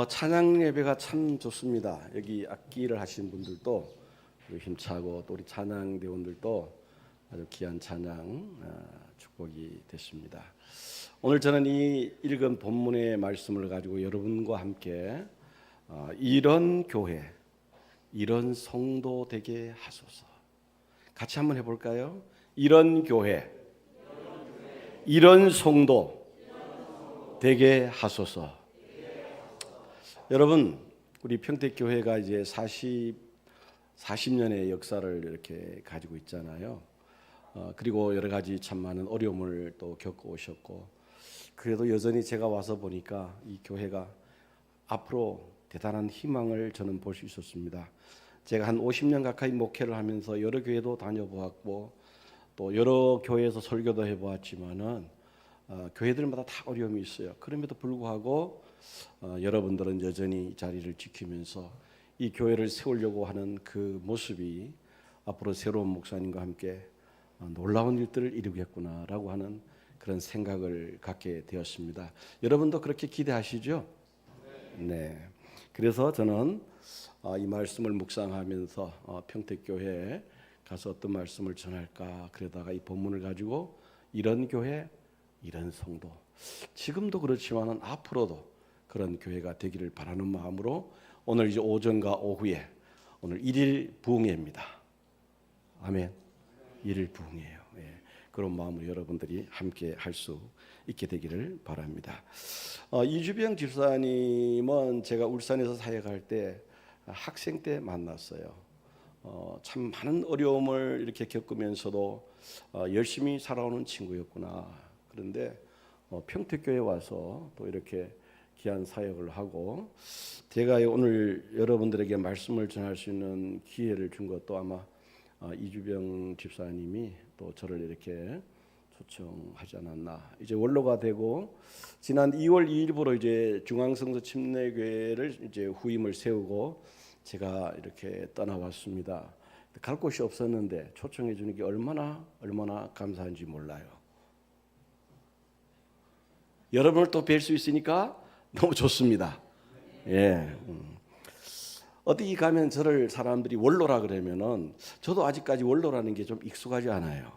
찬양 예배가 참 좋습니다. 여기 악기를 하신 분들도 힘차고 또 우리 찬양 대원들도 아주 귀한 찬양 축복이 됐습니다. 오늘 저는 이 읽은 본문의 말씀을 가지고 여러분과 함께 이런 교회, 이런 성도 되게 하소서. 같이 한번 해볼까요? 이런 교회, 이런 성도 되게 하소서. 여러분, 우리 평택교회가 이제 40년의 역사를 이렇게 가지고 있잖아요. 그리고 여러 가지 참 많은 어려움을 또 겪어오셨고, 그래도 여전히 제가 와서 보니까 이 교회가 앞으로 대단한 희망을 저는 볼 수 있었습니다. 제가 한 50년 가까이 목회를 하면서 여러 교회도 다녀보았고, 또 여러 교회에서 설교도 해보았지만은 교회들마다 다 어려움이 있어요. 그럼에도 불구하고 여러분들은 여전히 이 자리를 지키면서 이 교회를 세우려고 하는 그 모습이 앞으로 새로운 목사님과 함께 놀라운 일들을 이루겠구나라고 하는 그런 생각을 갖게 되었습니다. 여러분도 그렇게 기대하시죠? 네. 그래서 저는 이 말씀을 묵상하면서 평택교회에 가서 어떤 말씀을 전할까 그러다가 이 본문을 가지고 이런 교회, 이런 성도, 지금도 그렇지만은 앞으로도 그런 교회가 되기를 바라는 마음으로 오늘 이제 오전과 오후에 오늘 1일 부흥회입니다. 아멘. 1일 부흥회예요. 예. 그런 마음으로 여러분들이 함께 할 수 있게 되기를 바랍니다. 이주병 집사님은 제가 울산에서 사역할 때 학생 때 만났어요. 참 많은 어려움을 이렇게 겪으면서도 열심히 살아오는 친구였구나. 그런데 평택교회 와서 또 이렇게 귀한 사역을 하고 제가 오늘 여러분들에게 말씀을 전할 수 있는 기회를 준 것도 아마 이주병 집사님이 또 저를 이렇게 초청하지 않았나. 이제 원로가 되고 지난 2월 2일부로 이제 중앙성서 침례교회를 이제 후임을 세우고 제가 이렇게 떠나왔습니다. 갈 곳이 없었는데 초청해 주는 게 얼마나 감사한지 몰라요. 여러분을 또 뵐 수 있으니까 너무 좋습니다. 예. 어디 가면 저를 사람들이 원로라 그러면은 저도 아직까지 원로라는 게 좀 익숙하지 않아요.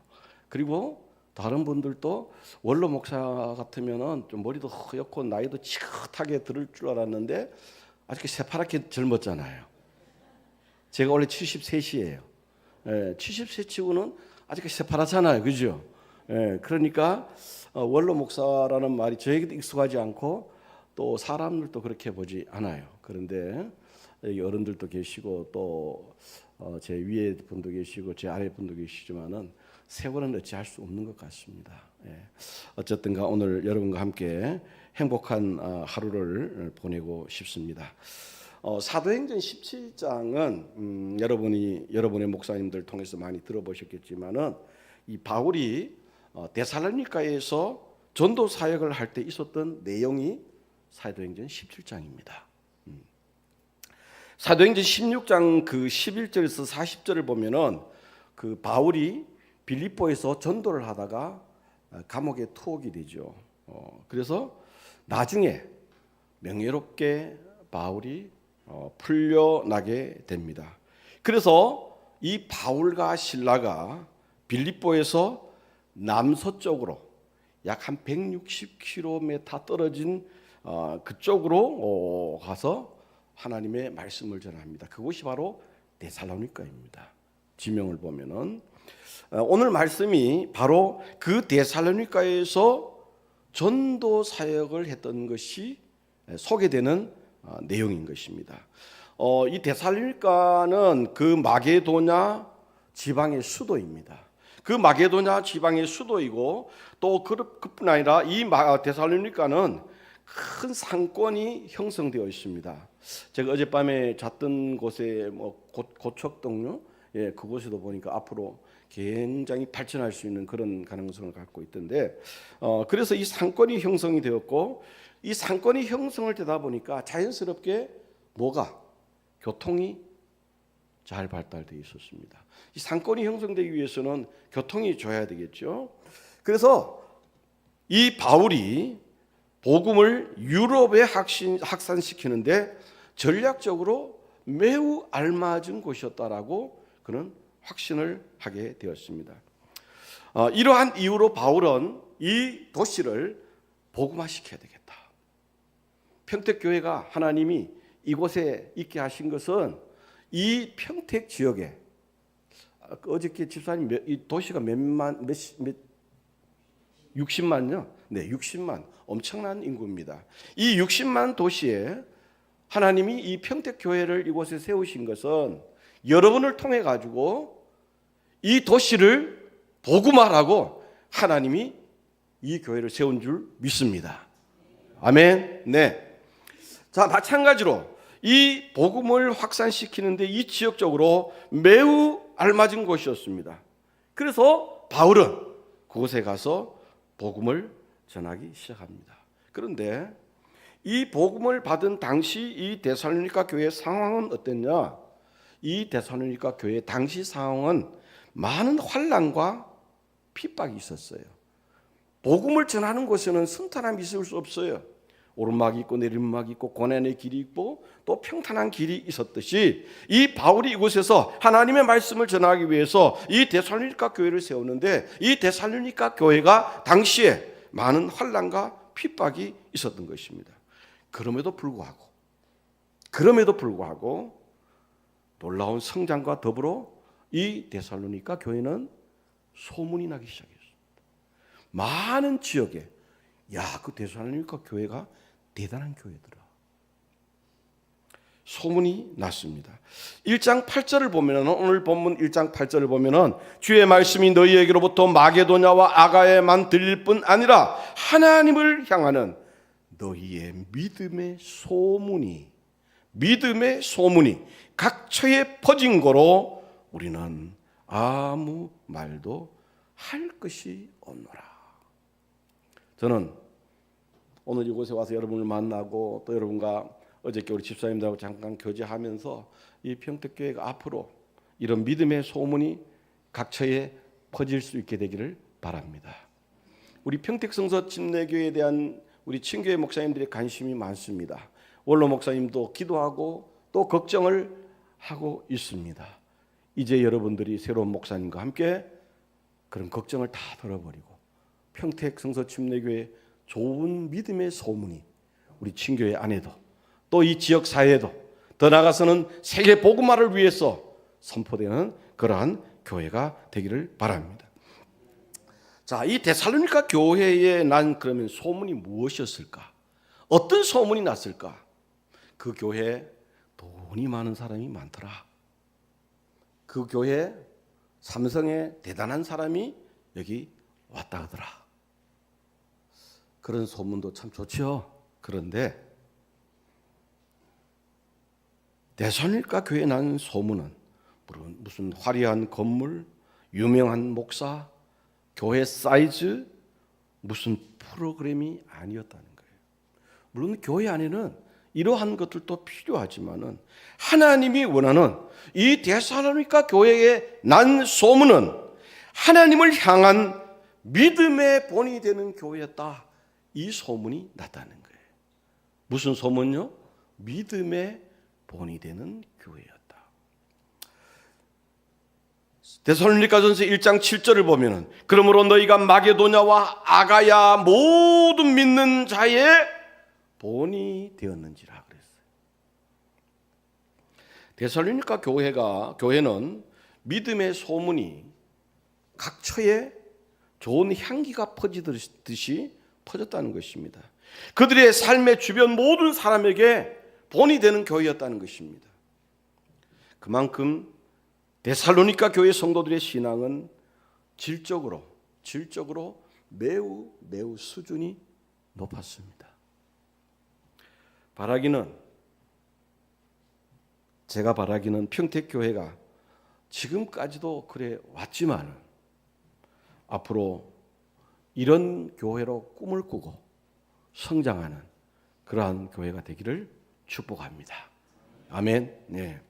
그리고 다른 분들도 원로 목사 같으면은 좀 머리도 허옇고 나이도 지긋하게 들을 줄 알았는데 아직 새파랗게 젊었잖아요. 제가 원래 73이에요. 예, 70세 치고는 아직 새파랗잖아요. 그죠? 예, 그러니까 원로 목사라는 말이 저에게도 익숙하지 않고 또 사람들도 그렇게 보지 않아요. 그런데 여기 어른들도 계시고 또 제 위에 분도 계시고 제 아래 분도 계시지만은 세월은 어찌할 수 없는 것 같습니다. 예. 어쨌든가 오늘 여러분과 함께 행복한 하루를 보내고 싶습니다. 사도행전 17장은 여러분의 목사님들 통해서 많이 들어보셨겠지만은 이 바울이 데살로니가에서 전도 사역을 할 때 있었던 내용이 사도행전 17장입니다. 사도행전 16장 그 11절에서 40절을 보면은 그 바울이 빌립보에서 전도를 하다가 감옥에 투옥이 되죠. 그래서 나중에 명예롭게 바울이 풀려나게 됩니다. 그래서 이 바울과 실라가 빌립보에서 남서쪽으로 약 한 160km 떨어진 그쪽으로 가서 하나님의 말씀을 전합니다. 그곳이 바로 데살로니가입니다. 지명을 보면은 오늘 말씀이 바로 그 데살로니가에서 전도 사역을 했던 것이 소개되는 내용인 것입니다. 이 데살로니가는 그 마게도냐 지방의 수도입니다. 그 마게도냐 지방의 수도이고 또 그뿐 아니라 이 데살로니가는 큰 상권이 형성되어 있습니다. 제가 어젯밤에 잤던 곳에 고척동로 그곳에도 보니까 앞으로 굉장히 발전할 수 있는 그런 가능성을 갖고 있던데 그래서 이 상권이 형성이 되었고 이 상권이 형성을 되다 보니까 자연스럽게 교통이 잘 발달되어 있었습니다. 이 상권이 형성되기 위해서는 교통이 좋아야 되겠죠. 그래서 이 바울이 복음을 유럽에 확산시키는데 전략적으로 매우 알맞은 곳이었다라고 그는 확신을 하게 되었습니다. 이러한 이유로 바울은 이 도시를 복음화시켜야 되겠다. 평택교회가 하나님이 이곳에 있게 하신 것은 이 평택 지역에 어저께 집사님 이 도시가 몇 60만요? 네, 60만. 엄청난 인구입니다. 이 60만 도시에 하나님이 이 평택교회를 이곳에 세우신 것은 여러분을 통해 가지고 이 도시를 복음화하라고 하나님이 이 교회를 세운 줄 믿습니다. 아멘. 네. 자, 마찬가지로 이 복음을 확산시키는데 이 지역적으로 매우 알맞은 곳이었습니다. 그래서 바울은 그곳에 가서 복음을 전하기 시작합니다. 그런데 이 복음을 받은 당시 이 데살로니가 교회의 상황은 어땠냐? 이 데살로니가 교회의 당시 상황은 많은 환난과 핍박이 있었어요. 복음을 전하는 곳에는 순탄함이 있을 수 없어요. 오르막이 있고 내리막이 있고 고난의 길이 있고 또 평탄한 길이 있었듯이 이 바울이 이곳에서 하나님의 말씀을 전하기 위해서 이 데살로니가 교회를 세우는데 이 데살로니가 교회가 당시에 많은 환난과 핍박이 있었던 것입니다. 그럼에도 불구하고 놀라운 성장과 더불어 이 데살로니가 교회는 소문이 나기 시작했습니다. 많은 지역에 그 데살로니가 교회가 대단한 교회더라. 소문이 났습니다. 1장 8절을 보면 오늘 본문 1장 8절을 보면은 주의 말씀이 너희에게로부터 마게도냐와 아가야에만 들릴 뿐 아니라 하나님을 향하는 너희의 믿음의 소문이 각처에 퍼진 거로 우리는 아무 말도 할 것이 없노라. 저는 오늘 이곳에 와서 여러분을 만나고 또 여러분과 어저께 우리 집사님들하고 잠깐 교제하면서 이 평택교회가 앞으로 이런 믿음의 소문이 각처에 퍼질 수 있게 되기를 바랍니다. 우리 평택성서 침례교회에 대한 우리 친교회 목사님들의 관심이 많습니다. 원로 목사님도 기도하고 또 걱정을 하고 있습니다. 이제 여러분들이 새로운 목사님과 함께 그런 걱정을 다 덜어버리고 평택성서 침례교회 좋은 믿음의 소문이 우리 친교회 안에도 또 이 지역 사회에도 더 나아가서는 세계 복음화를 위해서 선포되는 그러한 교회가 되기를 바랍니다. 자, 이 데살로니가 교회에 난 그러면 소문이 무엇이었을까? 어떤 소문이 났을까? 그 교회에 돈이 많은 사람이 많더라. 그 교회에 삼성에 대단한 사람이 여기 왔다 하더라. 그런 소문도 참 좋죠. 그런데 데살로니가 교회에 난 소문은 무슨 화려한 건물, 유명한 목사, 교회 사이즈, 무슨 프로그램이 아니었다는 거예요. 물론 교회 안에는 이러한 것들도 필요하지만은 하나님이 원하는 이 데살로니가 교회에 난 소문은 하나님을 향한 믿음의 본이 되는 교회였다. 이 소문이 났다는 거예요. 무슨 소문요? 믿음의 본이 되는 교회였다. 데살로니가전서 1장 7절을 보면은 그러므로 너희가 마게도냐와 아가야 모든 믿는 자의 본이 되었는지라 그랬어요. 데살로니가 교회는 믿음의 소문이 각처에 좋은 향기가 퍼지듯이 퍼졌다는 것입니다. 그들의 삶의 주변 모든 사람에게 본이 되는 교회였다는 것입니다. 그만큼 데살로니가 교회 성도들의 신앙은 질적으로 매우 수준이 높았습니다. 제가 바라기는 평택교회가 지금까지도 그래 왔지만 앞으로 이런 교회로 꿈을 꾸고 성장하는 그러한 교회가 되기를 축복합니다. 아멘. 네.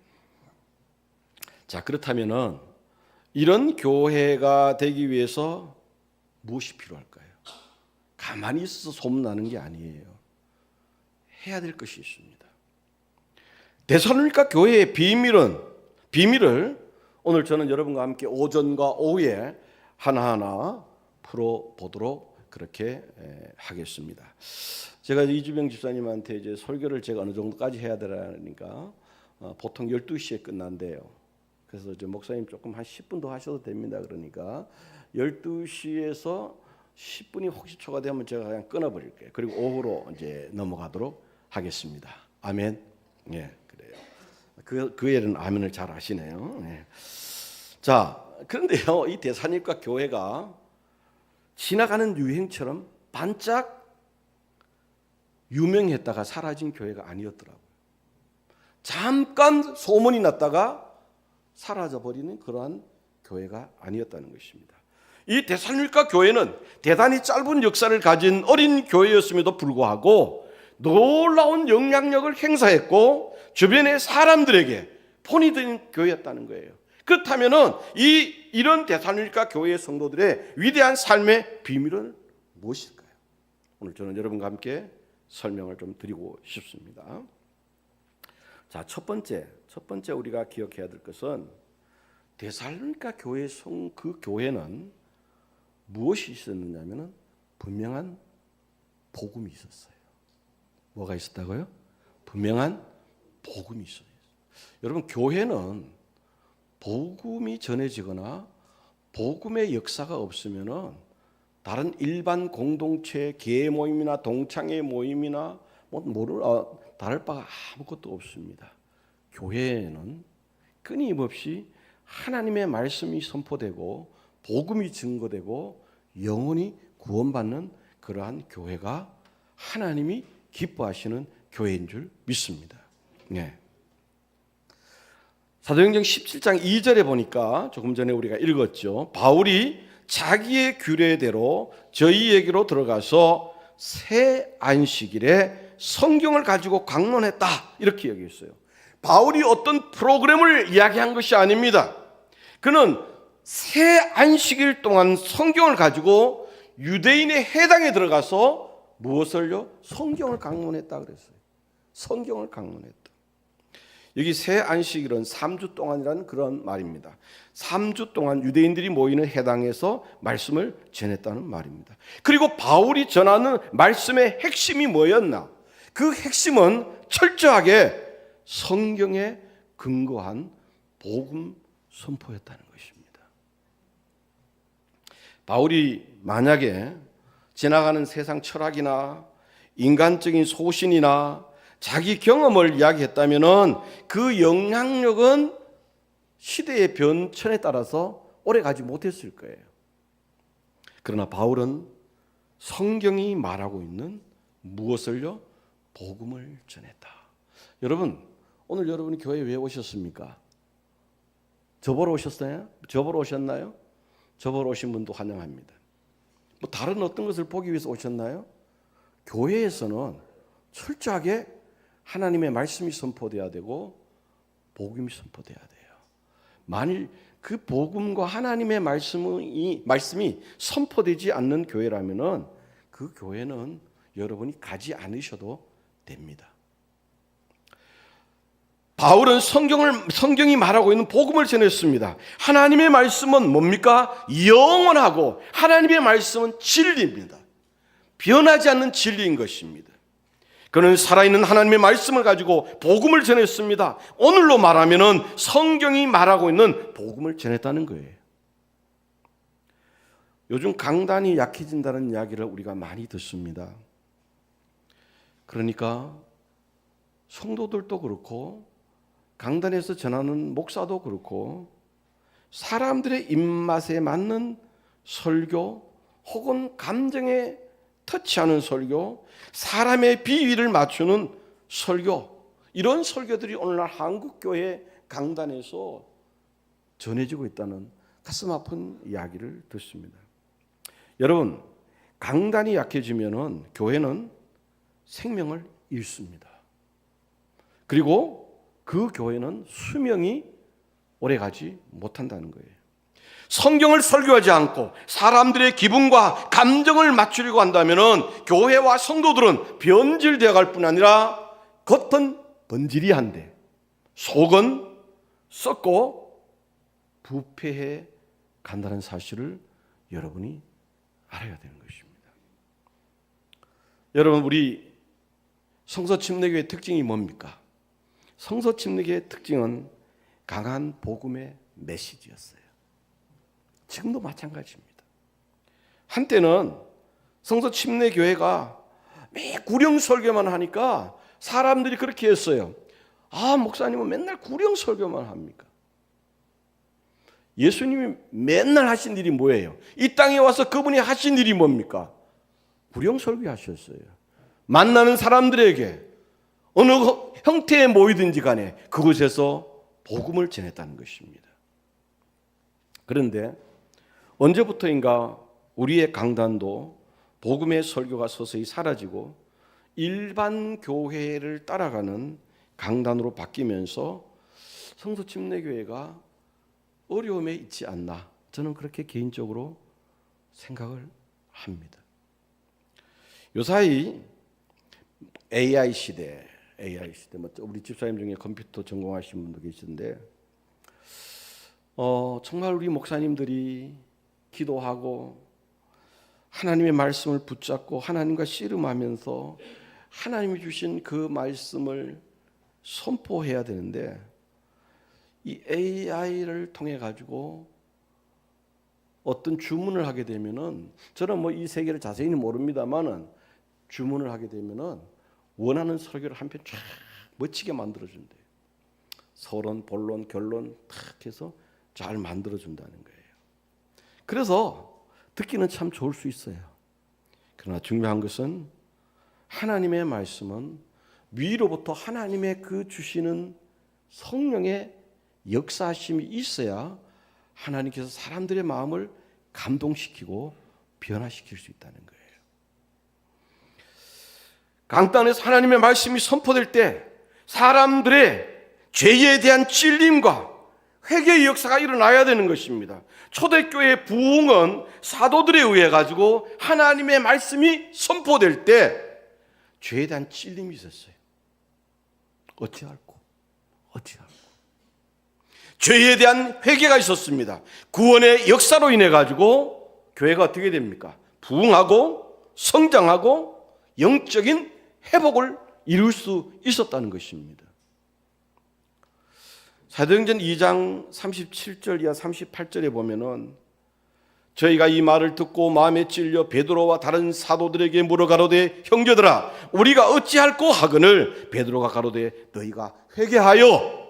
자, 그렇다면은 이런 교회가 되기 위해서 무엇이 필요할까요? 가만히 있어서 소문나는 게 아니에요. 해야 될 것이 있습니다. 데살로니가 교회의 비밀을 오늘 저는 여러분과 함께 오전과 오후에 하나하나 풀어보도록 그렇게 하겠습니다. 제가 이주병 집사님한테 이제 설교를 제가 어느 정도까지 해야 되라니까 보통 12시에 끝난대요. 그래서 이제 목사님 조금 한 10분 더 하셔도 됩니다. 그러니까 12시에서 10분이 혹시 초과되면 제가 그냥 끊어버릴게요. 그리고 오후로 이제 넘어가도록 하겠습니다. 아멘. 예, 그래요. 그 애는 아멘을 잘 하시네요. 예. 자, 그런데요, 이 데살로니가 교회가 지나가는 유행처럼 반짝 유명했다가 사라진 교회가 아니었더라고요. 잠깐 소문이 났다가 사라져버리는 그러한 교회가 아니었다는 것입니다. 이 데살로니가 교회는 대단히 짧은 역사를 가진 어린 교회였음에도 불구하고 놀라운 영향력을 행사했고 주변의 사람들에게 본이 된 교회였다는 거예요. 그렇다면은 이런 데살로니가 교회의 성도들의 위대한 삶의 비밀은 무엇일까요? 오늘 저는 여러분과 함께 설명을 좀 드리고 싶습니다. 자, 첫 번째 우리가 기억해야 될 것은 데살로니가 교회의 그 교회는 무엇이 있었느냐면은 분명한 복음이 있었어요. 뭐가 있었다고요? 분명한 복음이 있어요. 여러분, 교회는 복음이 전해지거나 복음의 역사가 없으면은 다른 일반 공동체 계회 모임이나 동창회 모임이나 다를 바가 아무것도 없습니다. 교회에는 끊임없이 하나님의 말씀이 선포되고 복음이 증거되고 영혼이 구원받는 그러한 교회가 하나님이 기뻐하시는 교회인 줄 믿습니다. 네. 사도행전 17장 2절에 보니까 조금 전에 우리가 읽었죠. 바울이 자기의 규례대로 저희에게로 들어가서 새 안식일에 성경을 가지고 강론했다, 이렇게 얘기했어요. 바울이 어떤 프로그램을 이야기한 것이 아닙니다. 그는 새 안식일 동안 성경을 가지고 유대인의 회당에 들어가서 무엇을요? 성경을 강론했다 그랬어요. 성경을 강론했다. 여기 새 안식일은 3주 동안이라는 그런 말입니다. 3주 동안 유대인들이 모이는 회당에서 말씀을 전했다는 말입니다. 그리고 바울이 전하는 말씀의 핵심이 뭐였나? 그 핵심은 철저하게 성경에 근거한 복음 선포였다는 것입니다. 바울이 만약에 지나가는 세상 철학이나 인간적인 소신이나 자기 경험을 이야기했다면은 그 영향력은 시대의 변천에 따라서 오래 가지 못했을 거예요. 그러나 바울은 성경이 말하고 있는 무엇을요? 복음을 전했다. 여러분, 오늘 여러분이 교회에 왜 오셨습니까? 저보러 오셨어요? 저보러 오셨나요? 저보러 오신 분도 환영합니다. 뭐 다른 어떤 것을 보기 위해서 오셨나요? 교회에서는 철저하게 하나님의 말씀이 선포돼야 되고 복음이 선포돼야 돼요. 만일 그 복음과 하나님의 말씀이 선포되지 않는 교회라면은 그 교회는 여러분이 가지 않으셔도 됩니다. 바울은 성경이 말하고 있는 복음을 전했습니다. 하나님의 말씀은 뭡니까? 영원하고 하나님의 말씀은 진리입니다. 변하지 않는 진리인 것입니다. 그는 살아있는 하나님의 말씀을 가지고 복음을 전했습니다. 오늘로 말하면은 성경이 말하고 있는 복음을 전했다는 거예요. 요즘 강단이 약해진다는 이야기를 우리가 많이 듣습니다. 그러니까 성도들도 그렇고 강단에서 전하는 목사도 그렇고 사람들의 입맛에 맞는 설교 혹은 감정에 터치하는 설교, 사람의 비위를 맞추는 설교, 이런 설교들이 오늘날 한국교회 강단에서 전해지고 있다는 가슴 아픈 이야기를 듣습니다. 여러분, 강단이 약해지면은 교회는 생명을 잃습니다. 그리고 그 교회는 수명이 오래가지 못한다는 거예요. 성경을 설교하지 않고 사람들의 기분과 감정을 맞추려고 한다면 교회와 성도들은 변질되어 갈 뿐 아니라 겉은 번지리한데 속은 썩고 부패해 간다는 사실을 여러분이 알아야 되는 것입니다. 여러분, 우리 성서침례교회의 특징이 뭡니까? 성서침례교회의 특징은 강한 복음의 메시지였어요. 지금도 마찬가지입니다. 한때는 성서침례교회가 매일 구령 설교만 하니까 사람들이 그렇게 했어요. 아, 목사님은 맨날 구령 설교만 합니까? 예수님이 맨날 하신 일이 뭐예요? 이 땅에 와서 그분이 하신 일이 뭡니까? 구령 설교하셨어요. 만나는 사람들에게 어느 형태의 모이든지 간에 그곳에서 복음을 전했다는 것입니다. 그런데 언제부터인가 우리의 강단도 복음의 설교가 서서히 사라지고 일반 교회를 따라가는 강단으로 바뀌면서 성서침례교회가 어려움에 있지 않나, 저는 그렇게 개인적으로 생각을 합니다. 요사이 AI 시대, 우리 집사님 중에 컴퓨터 전공하신 분도 계신데 정말 우리 목사님들이 기도하고 하나님의 말씀을 붙잡고 하나님과 씨름하면서 하나님이 주신 그 말씀을 선포해야 되는데, 이 AI를 통해 가지고 어떤 주문을 하게 되면은, 저는 뭐 이 세계를 자세히는 모릅니다만은 주문을 하게 되면은 원하는 설교를 한 편 쫙 멋지게 만들어준대요. 서론, 본론, 결론 탁 해서 잘 만들어준다는 거예요. 그래서 듣기는 참 좋을 수 있어요. 그러나 중요한 것은 하나님의 말씀은 위로부터 하나님의 그 주시는 성령의 역사하심이 있어야 하나님께서 사람들의 마음을 감동시키고 변화시킬 수 있다는 거예요. 강단에서 하나님의 말씀이 선포될 때 사람들의 죄에 대한 찔림과 회개의 역사가 일어나야 되는 것입니다. 초대교회의 부흥은 사도들에 의해 가지고 하나님의 말씀이 선포될 때 죄에 대한 찔림이 있었어요. 어찌할꼬. 죄에 대한 회개가 있었습니다. 구원의 역사로 인해 가지고 교회가 어떻게 됩니까? 부흥하고 성장하고 영적인 회복을 이룰 수 있었다는 것입니다. 사도행전 2장 37절 이하 38절에 보면은 저희가 이 말을 듣고 마음에 찔려 베드로와 다른 사도들에게 물어 가로되 형제들아 우리가 어찌할꼬 하거늘 베드로가 가로되 너희가 회개하여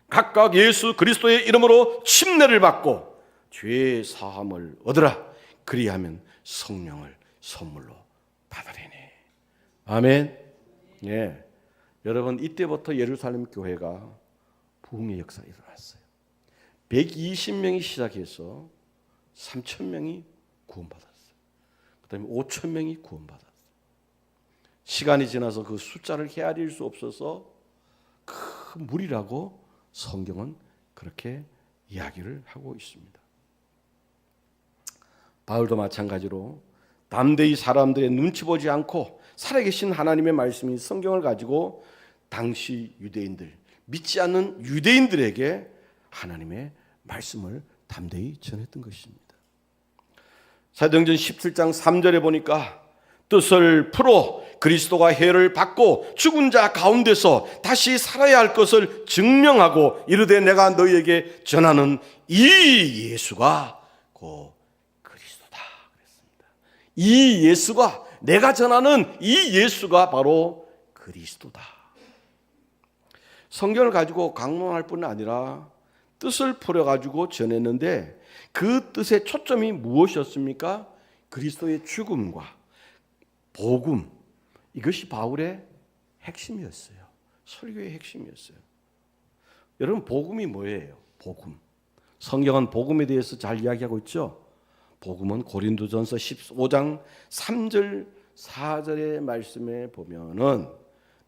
각각 예수 그리스도의 이름으로 침례를 받고 죄 사함을 얻으라. 그리하면 성령을 선물로 받으리니. 아멘. 예. 여러분, 이때부터 예루살렘 교회가 부흥의 역사가 일어났어요. 120명이 시작해서 3,000명이 구원받았어요. 그 다음에 5,000명이 구원받았어요. 시간이 지나서 그 숫자를 헤아릴 수 없어서 큰 무리라고 성경은 그렇게 이야기를 하고 있습니다. 바울도 마찬가지로 담대히 사람들의 눈치 보지 않고 살아계신 하나님의 말씀인 성경을 가지고 당시 유대인들, 믿지 않는 유대인들에게 하나님의 말씀을 담대히 전했던 것입니다. 사도행전 17장 3절에 보니까 뜻을 풀어 그리스도가 해를 받고 죽은 자 가운데서 다시 살아야 할 것을 증명하고 이르되 내가 너희에게 전하는 이 예수가 곧 그리스도다 그랬습니다. 이 예수가, 내가 전하는 이 예수가 바로 그리스도다. 성경을 가지고 강론할 뿐 아니라 뜻을 풀어가지고 전했는데 그 뜻의 초점이 무엇이었습니까? 그리스도의 죽음과 복음, 이것이 바울의 핵심이었어요. 설교의 핵심이었어요. 여러분, 복음이 뭐예요? 복음. 성경은 복음에 대해서 잘 이야기하고 있죠. 복음은 고린도전서 15장 3절 4절의 말씀에 보면은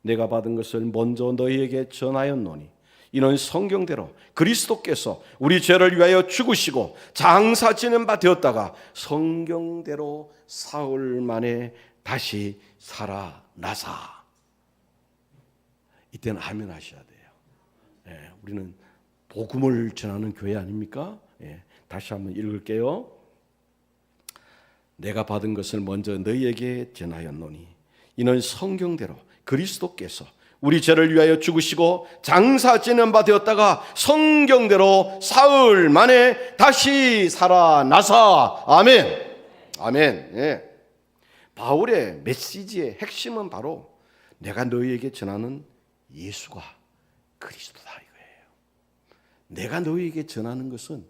내가 받은 것을 먼저 너희에게 전하였노니 이는 성경대로 그리스도께서 우리 죄를 위하여 죽으시고 장사 지는 바 되었다가 성경대로 사흘 만에 다시 살아나사. 이때는 아멘 하셔야 돼요. 예, 우리는 복음을 전하는 교회 아닙니까? 예, 다시 한번 읽을게요. 내가 받은 것을 먼저 너희에게 전하였노니 이는 성경대로 그리스도께서 우리 죄를 위하여 죽으시고 장사 지는 바 되었다가 성경대로 사흘 만에 다시 살아나사. 아멘. 아멘. 예. 바울의 메시지의 핵심은 바로 내가 너희에게 전하는 예수가 그리스도다 이거예요. 내가 너희에게 전하는 것은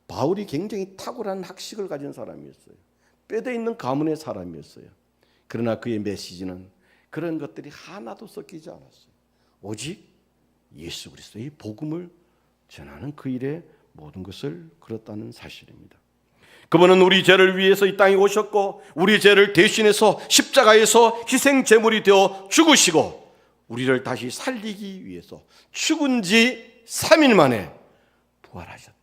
바울이 굉장히 탁월한 학식을 가진 사람이었어요. 뼈대 있는 가문의 사람이었어요. 그러나 그의 메시지는 그런 것들이 하나도 섞이지 않았어요. 오직 예수 그리스도의 복음을 전하는 그 일에 모든 것을 걸었다는 사실입니다. 그분은 우리 죄를 위해서 이 땅에 오셨고 우리 죄를 대신해서 십자가에서 희생 제물이 되어 죽으시고 우리를 다시 살리기 위해서 죽은 지 3일 만에 부활하셨다.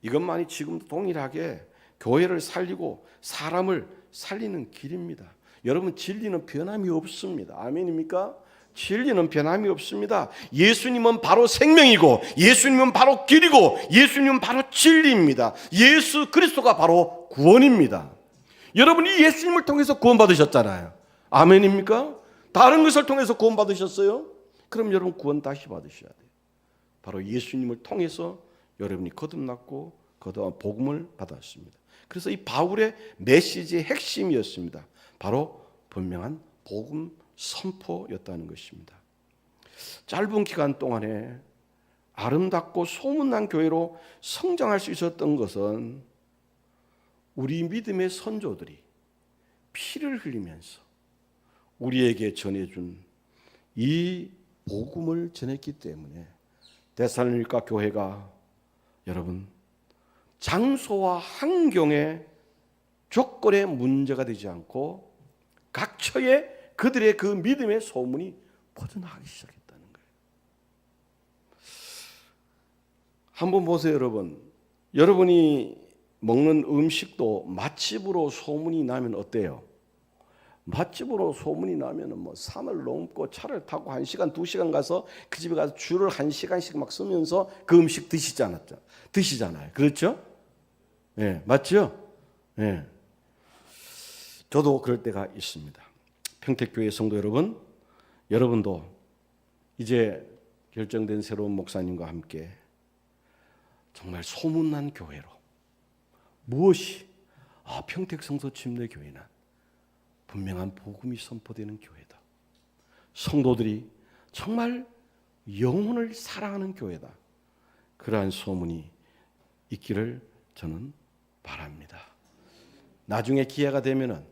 이것만이 지금도 동일하게 교회를 살리고 사람을 살리는 길입니다. 여러분, 진리는 변함이 없습니다. 아멘입니까? 진리는 변함이 없습니다. 예수님은 바로 생명이고 예수님은 바로 길이고 예수님은 바로 진리입니다. 예수 그리스도가 바로 구원입니다. 여러분이 예수님을 통해서 구원받으셨잖아요. 아멘입니까? 다른 것을 통해서 구원받으셨어요? 그럼 여러분 구원 다시 받으셔야 돼요. 바로 예수님을 통해서 여러분이 거듭났고 복음을 받았습니다. 그래서 이 바울의 메시지의 핵심이었습니다. 바로 분명한 복음 선포였다는 것입니다. 짧은 기간 동안에 아름답고 소문난 교회로 성장할 수 있었던 것은 우리 믿음의 선조들이 피를 흘리면서 우리에게 전해준 이 복음을 전했기 때문에 데살로니가 교회가 여러분 장소와 환경의 조건에 문제가 되지 않고 각처에 그들의 그 믿음의 소문이 퍼져나가기 시작했다는 거예요. 한번 보세요, 여러분. 여러분이 먹는 음식도 맛집으로 소문이 나면 어때요? 맛집으로 소문이 나면은 뭐 산을 넘고 차를 타고 1시간, 2시간 가서 그 집에 가서 줄을 1시간씩 막 서면서 그 음식 드시잖아요. 그렇죠? 예, 네, 맞죠? 예. 네. 저도 그럴 때가 있습니다. 평택교회 성도 여러분, 여러분도 이제 결정된 새로운 목사님과 함께 정말 소문난 교회로 무엇이 평택 성서 침례교회는 분명한 복음이 선포되는 교회다. 성도들이 정말 영혼을 사랑하는 교회다. 그러한 소문이 있기를 저는 바랍니다. 나중에 기회가 되면은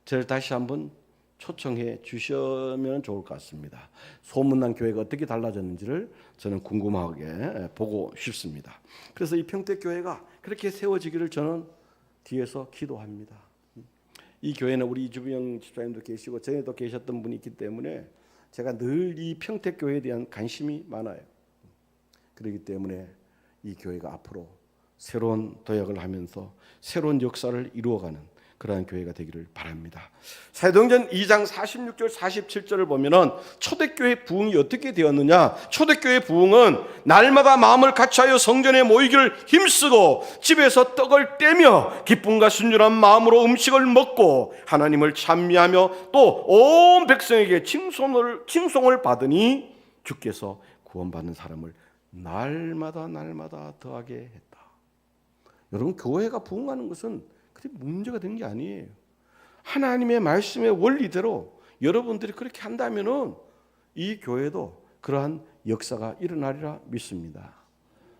저를 다시 한번 초청해 주시면 좋을 것 같습니다. 소문난 교회가 어떻게 달라졌는지를 저는 궁금하게 보고 싶습니다. 그래서 이 평택교회가 그렇게 세워지기를 저는 뒤에서 기도합니다. 이 교회는 우리 이주영 집사님도 계시고 전에도 계셨던 분이 있기 때문에 제가 늘 이 평택교회에 대한 관심이 많아요. 그렇기 때문에 이 교회가 앞으로 새로운 도약을 하면서 새로운 역사를 이루어가는 그러한 교회가 되기를 바랍니다. 사도행전 2장 46절 47절을 보면은 초대교회 부흥이 어떻게 되었느냐? 초대교회 부흥은 날마다 마음을 같이하여 성전에 모이기를 힘쓰고 집에서 떡을 떼며 기쁨과 순전한 마음으로 음식을 먹고 하나님을 찬미하며 또 온 백성에게 칭송을 받으니 주께서 구원받는 사람을 날마다 더하게 했다. 여러분, 교회가 부흥하는 것은 그렇게 문제가 된 게 아니에요. 하나님의 말씀의 원리대로 여러분들이 그렇게 한다면은 이 교회도 그러한 역사가 일어나리라 믿습니다.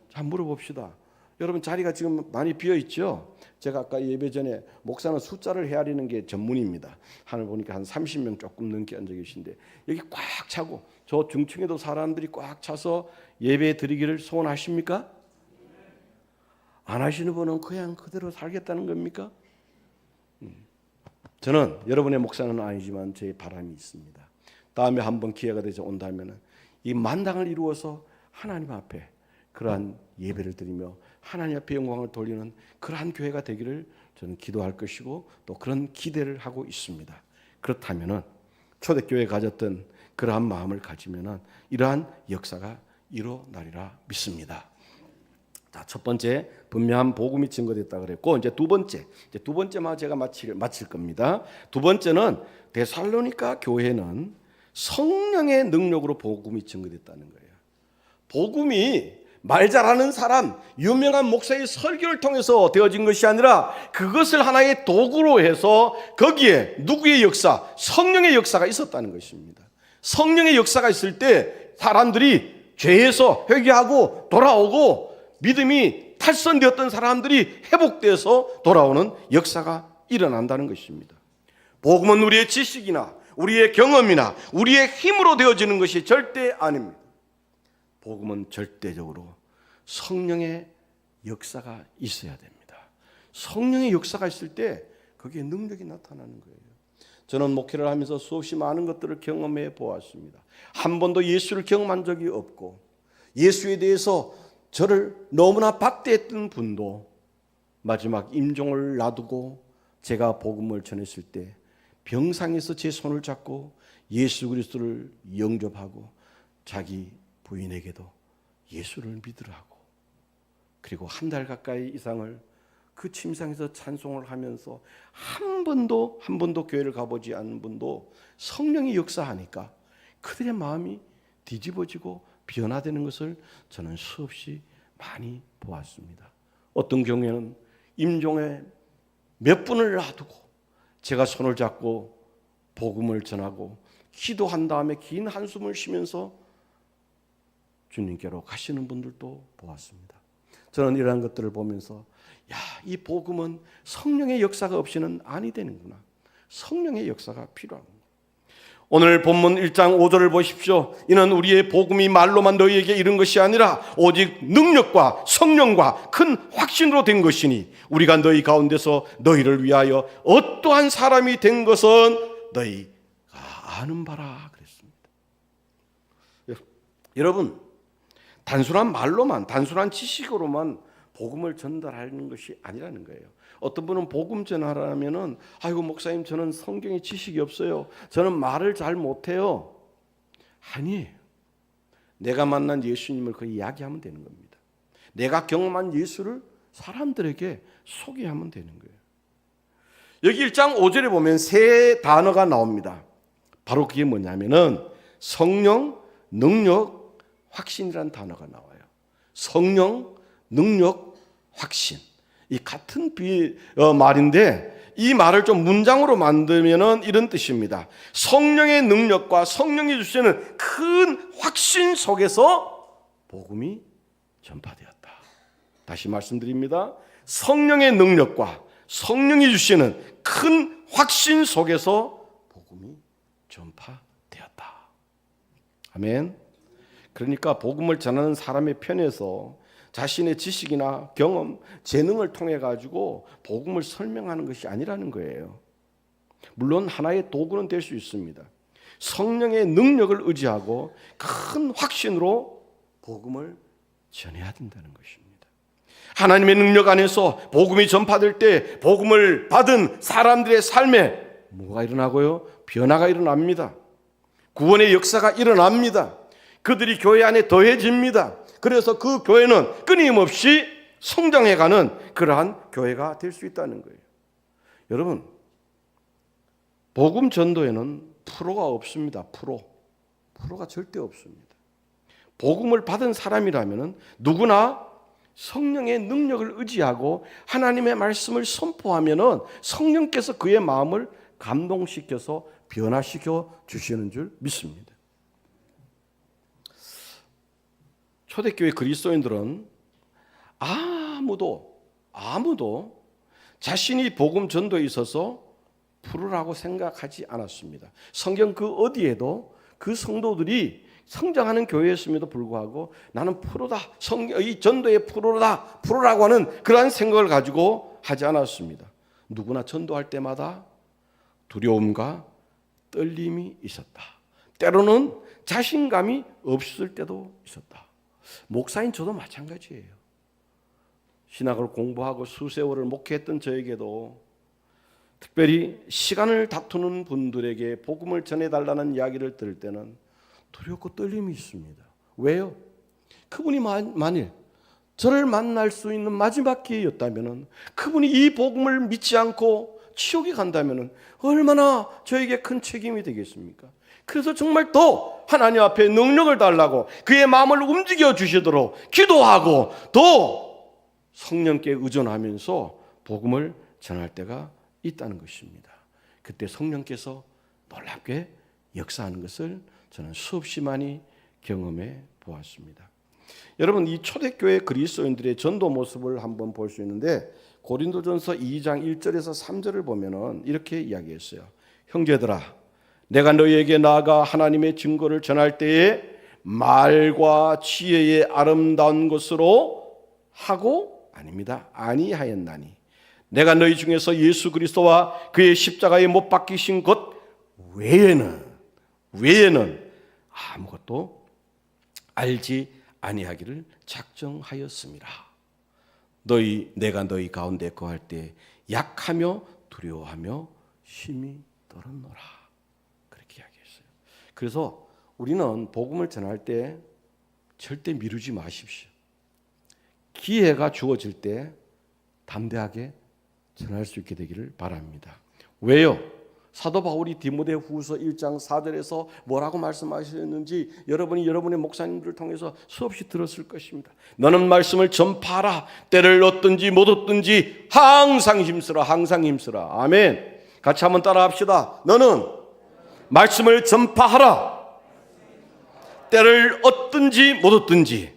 자, 물어봅시다. 여러분, 자리가 지금 많이 비어 있죠? 제가 아까 예배 전에 목사는 숫자를 헤아리는 게 전문입니다. 하늘 보니까 한 30명 조금 넘게 앉아 계신데 여기 꽉 차고 저 중층에도 사람들이 꽉 차서 예배 드리기를 소원하십니까? 안 하시는 분은 그냥 그대로 살겠다는 겁니까? 저는 여러분의 목사는 아니지만 제 바람이 있습니다. 다음에 한번 기회가 되죠 온다면은 이 만당을 이루어서 하나님 앞에 그러한 예배를 드리며 하나님 앞에 영광을 돌리는 그러한 교회가 되기를 저는 기도할 것이고 또 그런 기대를 하고 있습니다. 그렇다면은 초대교회에 가졌던 그러한 마음을 가지면은 이러한 역사가 일어나리라 믿습니다. 자, 첫 번째 분명한 복음이 증거됐다 그랬고 이제 두 번째만 제가 마칠 겁니다. 두 번째는 데살로니가 교회는 성령의 능력으로 복음이 증거됐다는 거예요. 복음이 말 잘하는 사람, 유명한 목사의 설교를 통해서 되어진 것이 아니라 그것을 하나의 도구로 해서 거기에 누구의 역사, 성령의 역사가 있었다는 것입니다. 성령의 역사가 있을 때 사람들이 죄에서 회개하고 돌아오고 믿음이 탈선되었던 사람들이 회복돼서 돌아오는 역사가 일어난다는 것입니다. 복음은 우리의 지식이나 우리의 경험이나 우리의 힘으로 되어지는 것이 절대 아닙니다. 복음은 절대적으로 성령의 역사가 있어야 됩니다. 성령의 역사가 있을 때 거기에 능력이 나타나는 거예요. 저는 목회를 하면서 수없이 많은 것들을 경험해 보았습니다. 한 번도 예수를 경험한 적이 없고 예수에 대해서 저를 너무나 박대했던 분도 마지막 임종을 놔두고 제가 복음을 전했을 때 병상에서 제 손을 잡고 예수 그리스도를 영접하고 자기 부인에게도 예수를 믿으라고 그리고 한 달 가까이 이상을 그 침상에서 찬송을 하면서 한 번도 교회를 가보지 않은 분도 성령이 역사하니까 그들의 마음이 뒤집어지고 변화되는 것을 저는 수없이 많이 보았습니다. 어떤 경우에는 임종에 몇 분을 놔두고 제가 손을 잡고 복음을 전하고 기도한 다음에 긴 한숨을 쉬면서 주님께로 가시는 분들도 보았습니다. 저는 이러한 것들을 보면서 이 복음은 성령의 역사가 없이는 아니 되는구나. 성령의 역사가 필요합니다. 오늘 본문 1장 5절을 보십시오. 이는 우리의 복음이 말로만 너희에게 이른 것이 아니라 오직 능력과 성령과 큰 확신으로 된 것이니 우리가 너희 가운데서 너희를 위하여 어떠한 사람이 된 것은 너희가 아는 바라 그랬습니다. 여러분, 단순한 말로만, 단순한 지식으로만 복음을 전달하는 것이 아니라는 거예요. 어떤 분은 복음 전하라면은 아이고 목사님 저는 성경에 지식이 없어요. 저는 말을 잘 못해요. 아니에요. 내가 만난 예수님을 그 이야기하면 되는 겁니다. 내가 경험한 예수를 사람들에게 소개하면 되는 거예요. 여기 1장 5절에 보면 세 단어가 나옵니다. 바로 그게 뭐냐면은 성령, 능력, 확신이라는 단어가 나와요. 성령, 능력, 확신. 이 같은 말인데 이 말을 좀 문장으로 만들면은 이런 뜻입니다. 성령의 능력과 성령이 주시는 큰 확신 속에서 복음이 전파되었다. 다시 말씀드립니다. 성령의 능력과 성령이 주시는 큰 확신 속에서 복음이 전파되었다. 아멘. 그러니까 복음을 전하는 사람의 편에서 자신의 지식이나 경험, 재능을 통해 가지고 복음을 설명하는 것이 아니라는 거예요. 물론 하나의 도구는 될 수 있습니다. 성령의 능력을 의지하고 큰 확신으로 복음을 전해야 된다는 것입니다. 하나님의 능력 안에서 복음이 전파될 때 복음을 받은 사람들의 삶에 뭐가 일어나고요? 변화가 일어납니다. 구원의 역사가 일어납니다. 그들이 교회 안에 더해집니다. 그래서 그 교회는 끊임없이 성장해가는 그러한 교회가 될 수 있다는 거예요. 여러분, 복음 전도에는 프로가 없습니다. 프로가 절대 없습니다. 복음을 받은 사람이라면 누구나 성령의 능력을 의지하고 하나님의 말씀을 선포하면 성령께서 그의 마음을 감동시켜서 변화시켜 주시는 줄 믿습니다. 초대교회 그리스도인들은 아무도 자신이 복음 전도에 있어서 프로라고 생각하지 않았습니다. 성경 그 어디에도 그 성도들이 성장하는 교회였음에도 불구하고 나는 프로다, 이 전도의 프로라고 하는 그러한 생각을 가지고 하지 않았습니다. 누구나 전도할 때마다 두려움과 떨림이 있었다. 때로는 자신감이 없을 때도 있었다. 목사인 저도 마찬가지예요. 신학을 공부하고 수세월을 목회했던 저에게도 특별히 시간을 다투는 분들에게 복음을 전해달라는 이야기를 들을 때는 두렵고 떨림이 있습니다. 왜요? 그분이 만일 저를 만날 수 있는 마지막 기회였다면, 그분이 이 복음을 믿지 않고 지옥에 간다면 얼마나 저에게 큰 책임이 되겠습니까? 그래서 정말 더 하나님 앞에 능력을 달라고 그의 마음을 움직여 주시도록 기도하고 더 성령께 의존하면서 복음을 전할 때가 있다는 것입니다. 그때 성령께서 놀랍게 역사하는 것을 저는 수없이 많이 경험해 보았습니다. 여러분, 이 초대교회 그리스도인들의 전도 모습을 한번 볼 수 있는데, 고린도전서 2장 1절에서 3절을 보면은 이렇게 이야기했어요. 형제들아, 내가 너희에게 나아가 하나님의 증거를 전할 때에 말과 지혜의 아름다운 것으로 하고 아닙니다. 아니하였나니 내가 너희 중에서 예수 그리스도와 그의 십자가에 못 박히신 것 외에는 아무것도 알지 아니하기를 작정하였습니다. 내가 너희 가운데 거할 때 약하며 두려워하며 심히 떨었노라. 그렇게 이야기했어요. 그래서 우리는 복음을 전할 때 절대 미루지 마십시오. 기회가 주어질 때 담대하게 전할 수 있게 되기를 바랍니다. 왜요? 사도 바울이 디모데후서 1장 4절에서 뭐라고 말씀하셨는지 여러분이 여러분의 목사님들을 통해서 수없이 들었을 것입니다. 너는 말씀을 전파하라. 때를 얻든지 못 얻든지 항상 힘쓰라. 항상 힘쓰라. 아멘. 같이 한번 따라합시다. 너는 말씀을 전파하라. 때를 얻든지 못 얻든지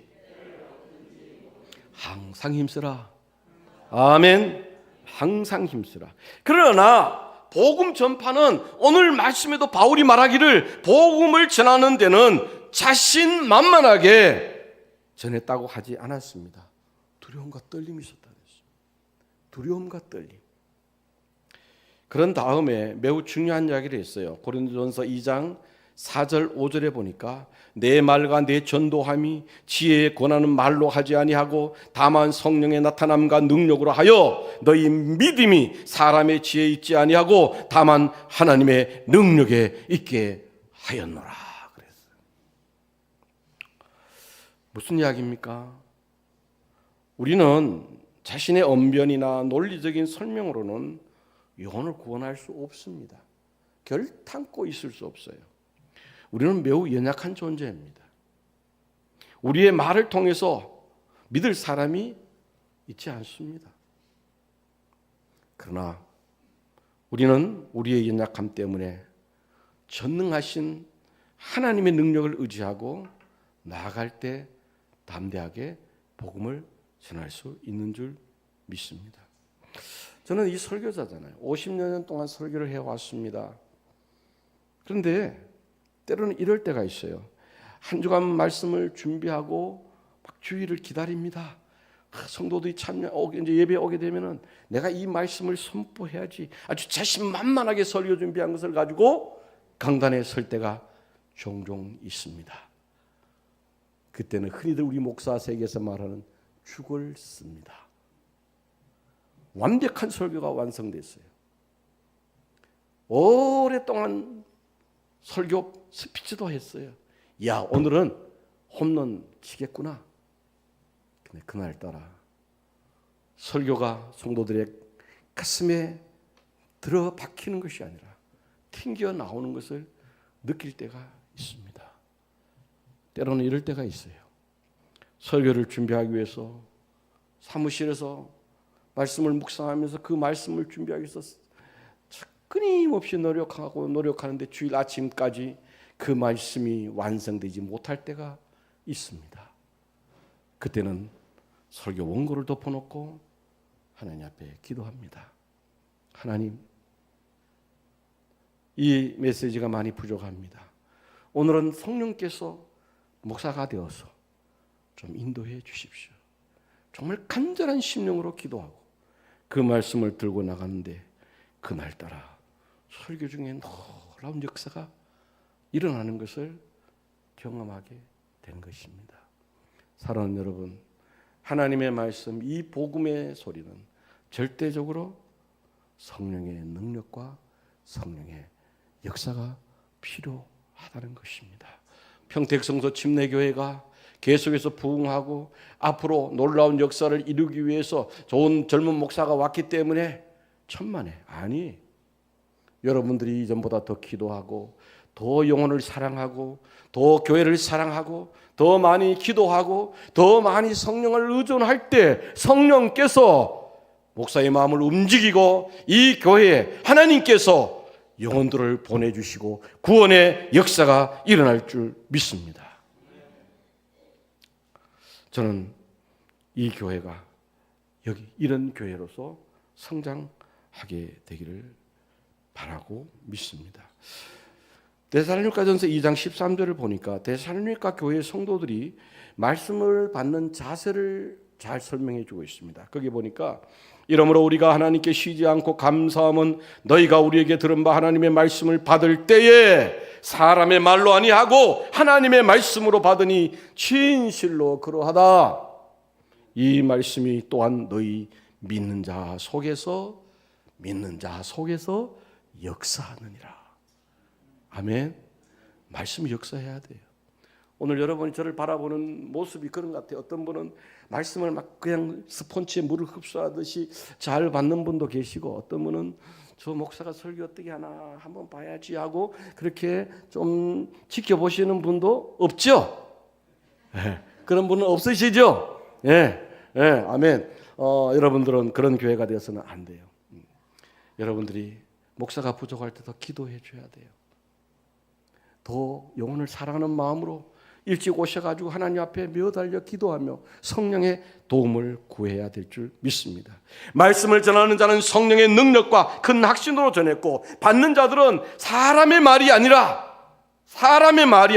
항상 힘쓰라. 아멘. 항상 힘쓰라. 그러나 복음 전파는 오늘 말씀에도 바울이 말하기를 복음을 전하는 데는 자신만만하게 전했다고 하지 않았습니다. 두려움과 떨림이 있었다 그랬어요. 두려움과 떨림. 그런 다음에 매우 중요한 이야기를 했어요. 고린도전서 2장 4절 5절에 보니까 내 말과 내 전도함이 지혜에 권하는 말로 하지 아니하고 다만 성령의 나타남과 능력으로 하여 너희 믿음이 사람의 지혜에 있지 아니하고 다만 하나님의 능력에 있게 하였노라 그랬어요. 무슨 이야기입니까? 우리는 자신의 언변이나 논리적인 설명으로는 영혼을 구원할 수 없습니다. 결탄코 있을 수 없어요. 우리는 매우 연약한 존재입니다. 우리의 말을 통해서 믿을 사람이 있지 않습니다. 그러나 우리는 우리의 연약함 때문에 전능하신 하나님의 능력을 의지하고 나아갈 때 담대하게 복음을 전할 수 있는 줄 믿습니다. 저는 이 설교자잖아요. 50년 동안 설교를 해왔습니다. 그런데 때로는 이럴 때가 있어요. 한 주간 말씀을 준비하고 막 주일을 기다립니다. 성도들이 이제 예배 오게 되면은 내가 이 말씀을 선포해야지. 아주 자신만만하게 설교 준비한 것을 가지고 강단에 설 때가 종종 있습니다. 그때는 흔히들 우리 목사 세계에서 말하는 죽을 씁니다. 완벽한 설교가 완성됐어요. 오랫동안 설교 스피치도 했어요. 야, 오늘은 홈런 치겠구나. 근데 그날따라 설교가 성도들의 가슴에 들어 박히는 것이 아니라 튕겨 나오는 것을 느낄 때가 있습니다. 때로는 이럴 때가 있어요. 설교를 준비하기 위해서 사무실에서 말씀을 묵상하면서 그 말씀을 끊임없이 노력하는데 주일 아침까지 그 말씀이 완성되지 못할 때가 있습니다. 그때는 설교 원고를 덮어놓고 하나님 앞에 기도합니다. 하나님, 이 메시지가 많이 부족합니다. 오늘은 성령께서 목사가 되어서 좀 인도해 주십시오. 정말 간절한 심령으로 기도하고 그 말씀을 들고 나가는데 그날따라 설교 중에 놀라운 역사가 일어나는 것을 경험하게 된 것입니다. 사랑하는 여러분, 하나님의 말씀, 이 복음의 소리는 절대적으로 성령의 능력과 성령의 역사가 필요하다는 것입니다. 평택성서 침례교회가 계속해서 부흥하고 앞으로 놀라운 역사를 이루기 위해서 좋은 젊은 목사가 왔기 때문에 천만에, 아니, 여러분들이 이전보다 더 기도하고 더 영혼을 사랑하고 더 교회를 사랑하고 더 많이 기도하고 더 많이 성령을 의존할 때 성령께서 목사의 마음을 움직이고 이 교회에 하나님께서 영혼들을 보내주시고 구원의 역사가 일어날 줄 믿습니다. 저는 이 교회가 여기 이런 교회로서 성장하게 되기를 바라고 믿습니다. 데살로니가전서 2장 13절을 보니까 데살로니가 교회 성도들이 말씀을 받는 자세를 잘 설명해 주고 있습니다. 거기 보니까 이러므로 우리가 하나님께 쉬지 않고 감사함은 너희가 우리에게 들은 바 하나님의 말씀을 받을 때에 사람의 말로 아니하고 하나님의 말씀으로 받으니 진실로 그러하다. 이 말씀이 또한 너희 믿는 자 속에서 역사하느니라. 아멘. 말씀이 역사해야 돼요. 오늘 여러분이 저를 바라보는 모습이 그런 것 같아요. 어떤 분은 말씀을 막 그냥 스폰지에 물을 흡수하듯이 잘 받는 분도 계시고, 어떤 분은 저 목사가 설교 어떻게 하나 한번 봐야지 하고 그렇게 좀 지켜보시는 분도 없죠. 네. 그런 분은 없으시죠. 아멘. 여러분들은 그런 교회가 되어서는 안 돼요. 여러분들이 목사가 부족할 때 더 기도해 줘야 돼요. 더 영혼을 사랑하는 마음으로 일찍 오셔가지고 하나님 앞에 매달려 기도하며 성령의 도움을 구해야 될 줄 믿습니다. 말씀을 전하는 자는 성령의 능력과 큰 확신으로 전했고, 받는 자들은 사람의 말이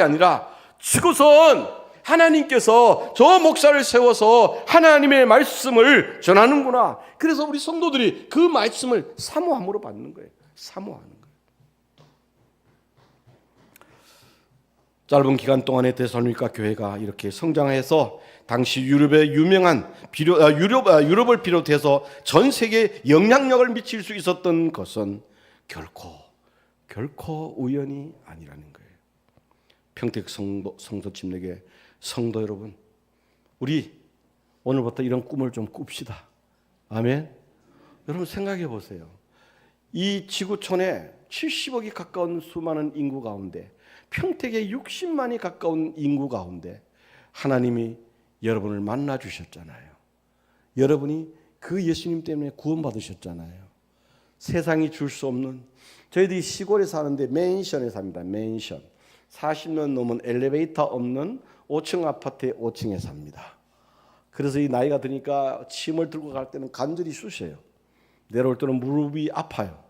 아니라 지구선 하나님께서 저 목사를 세워서 하나님의 말씀을 전하는구나. 그래서 우리 성도들이 그 말씀을 사모함으로 받는 거예요. 사모하는 거예요. 짧은 기간 동안에 데살로니가 교회가 이렇게 성장해서 당시 유럽의 유명한 유럽을 비롯해서 전 세계에 영향력을 미칠 수 있었던 것은 결코 우연이 아니라는 거예요. 평택 성도 침례교회 성도 여러분, 우리 오늘부터 이런 꿈을 좀 꿉시다. 아멘. 여러분 생각해 보세요. 이 지구촌에 70억이 가까운 수많은 인구 가운데, 평택에 60만이 가까운 인구 가운데 하나님이 여러분을 만나 주셨잖아요. 여러분이 그 예수님 때문에 구원받으셨잖아요. 세상이 줄 수 없는, 저희들이 시골에 사는데 맨션에 삽니다. 맨션. 40년 넘은 엘리베이터 없는 5층 아파트에 5층에 삽니다. 그래서 이 나이가 드니까 짐을 들고 갈 때는 간절히 쑤셔요. 내려올 때는 무릎이 아파요.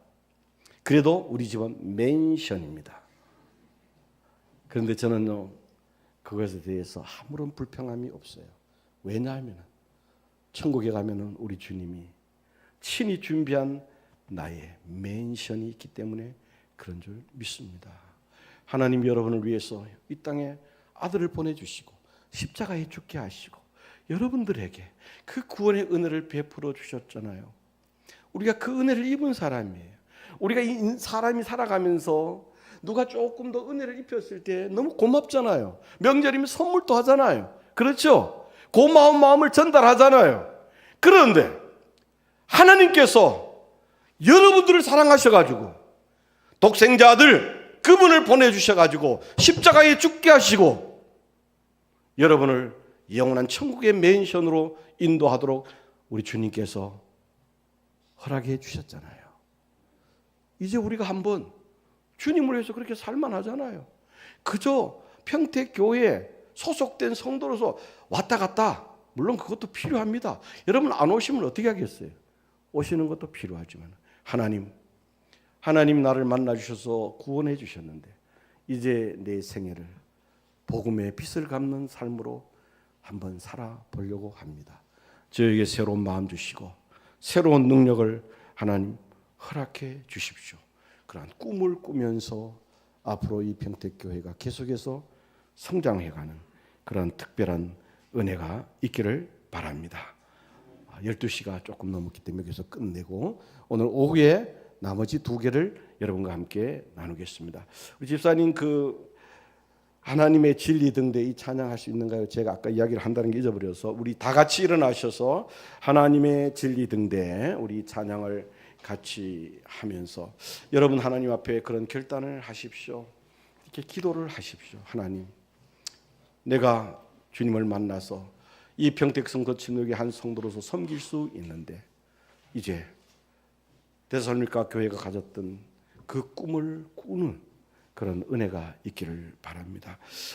그래도 우리 집은 맨션입니다. 그런데 저는 그것에 대해서 아무런 불평함이 없어요. 왜냐하면 천국에 가면은 우리 주님이 친히 준비한 나의 맨션이 있기 때문에 그런 줄 믿습니다. 하나님 여러분을 위해서 이 땅에 아들을 보내주시고 십자가에 죽게 하시고 여러분들에게 그 구원의 은혜를 베풀어 주셨잖아요. 우리가 그 은혜를 입은 사람이에요. 우리가 이 사람이 살아가면서 누가 조금 더 은혜를 입혔을 때 너무 고맙잖아요. 명절이면 선물도 하잖아요. 그렇죠? 고마운 마음을 전달하잖아요. 그런데 하나님께서 여러분들을 사랑하셔가지고 독생자 아들 그분을 보내주셔가지고 십자가에 죽게 하시고 여러분을 영원한 천국의 맨션으로 인도하도록 우리 주님께서 허락해 주셨잖아요. 이제 우리가 한번 주님을 위해서 그렇게 살만하잖아요. 그저 평택교회에 소속된 성도로서 왔다 갔다, 물론 그것도 필요합니다. 여러분 안 오시면 어떻게 하겠어요? 오시는 것도 필요하지만 하나님 나를 만나주셔서 구원해 주셨는데 이제 내 생애를 복음의 빛을 갚는 삶으로 한번 살아보려고 합니다. 저에게 새로운 마음 주시고 새로운 능력을 하나님 허락해 주십시오. 그러한 꿈을 꾸면서 앞으로 이 평택교회가 계속해서 성장해가는 그런 특별한 은혜가 있기를 바랍니다. 12시가 조금 넘었기 때문에 여기서 끝내고 오늘 오후에 나머지 두 개를 여러분과 함께 나누겠습니다. 우리 집사님 하나님의 진리 등대 이 찬양할 수 있는가요? 제가 아까 이야기를 한다는 게 잊어버려서 우리 다 같이 일어나셔서 하나님의 진리 등대 우리 찬양을 같이 하면서 여러분 하나님 앞에 그런 결단을 하십시오. 이렇게 기도를 하십시오. 하나님, 내가 주님을 만나서 이 평택성 거침역의 한 성도로서 섬길 수 있는데 이제 데살로니가 교회가 가졌던 그 꿈을 꾸는 그런 은혜가 있기를 바랍니다.